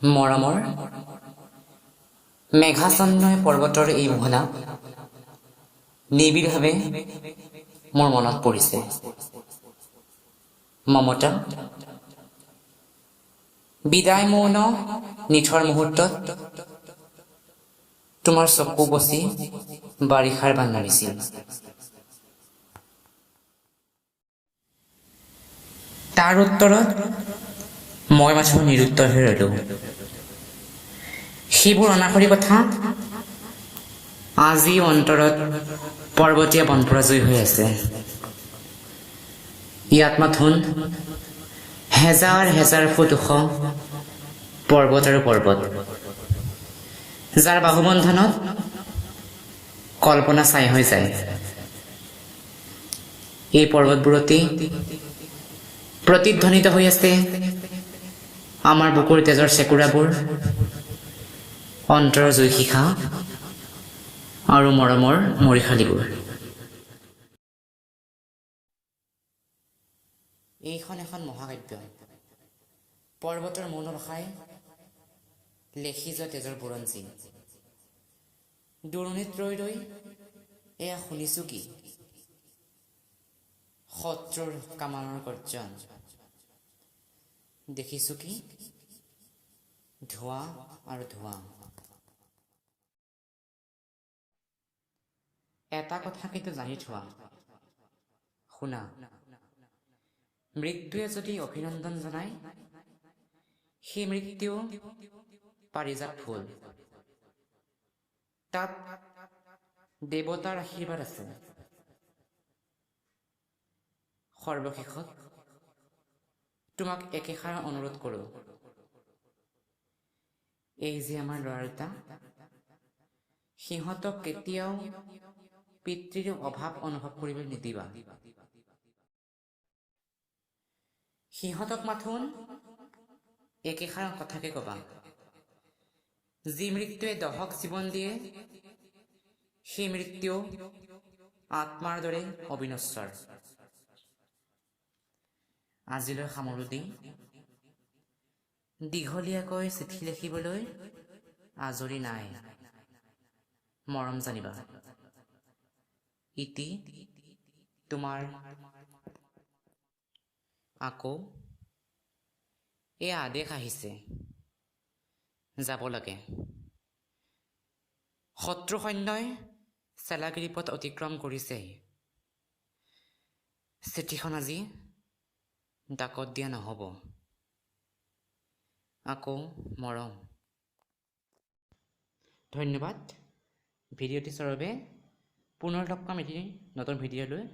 মৰমৰ মেঘাছন্নয় পৰ্বতৰ এই মোহনা নিবিড়ভাৱে মোৰ মনত পৰিছে। মমতা বিদায় মৌন নিথৰ মুহূৰ্তত তোমাৰ চকু বচি বাৰিষাৰ বান নাৰিছিল। তাৰ উত্তৰত মই মাথো নিৰুত্তৰ হৈ ৰলো। সেইবোৰ অনাহৰি কথা আজি অন্তৰত পৰ্বতীয়া বনপৰাজয়ী হৈ আছে। ইয়াত মাথোন হেজাৰ হেজাৰ ফুট ওখ পৰ্বত আৰু পৰ্বত, যাৰ বাহুবন্ধনত কল্পনা ছাই হৈ যায়। এই পৰ্বতবোৰতেই প্ৰতিধ্বনিত হৈ আছে আমাৰ বুকুৰ তেজৰ চেকুৰাবোৰ, অন্তৰৰ জয়শিখা আৰু মৰমৰ মৰিশালীবোৰ। এইখন এখন মহাকাব্য। পৰ্বতৰ মৌন ভাষাই লেখি যোৱা তেজৰ বুৰঞ্জী। দূৰণিত ৰৈ ৰৈ এয়া শুনিছো কি? শত্ৰুৰ কামানৰ গৰ্জন। দেখিছো কি? ধোঁৱা আৰু ধোঁৱা। এটা কথা কিন্তু জানি থোৱা, শুনা, মৃত্যুৱে যদি অভিনন্দন জনায়, সেই মৃত্যু পাৰিজাত ফুল। তাত দেৱতাৰ আশীৰ্বাদ আছে। সৰ্বশেষত তোমাক একেষাৰ অনুৰোধ কৰোঁ, এই যে আমাৰ ল'ৰা দুটা, সিহঁতক কেতিয়াও পিতৃৰ অভাৱ অনুভৱ কৰিবলৈ নিদিবা। সিহঁতক মাথোন একেষাৰ কথাকে কবা, যি মৃত্যুৱে দহক জীৱন দিয়ে, সেই মৃত্যু আত্মাৰ দৰে অবিনশ্বৰ। আজিলৈ সামৰো দেই। দীঘলীয়াকৈ চিঠি লিখিবলৈ আজৰি নাই, মৰম জানিবা। ইতি তোমাৰ আকৌ এয়া আদেশ আহিছে, যাব লাগে। শত্ৰু সৈন্যই চেলাগিৰি পথ অতিক্ৰম কৰিছে। চিঠিখন আজি ডাকত দিয়া নহ'ব। আকৌ মৰম। ধন্যবাদ ভিডিঅ'টি চোৱাৰ বাবে। পুনৰ লগ পাম এটি নতুন ভিডিঅ' লৈ।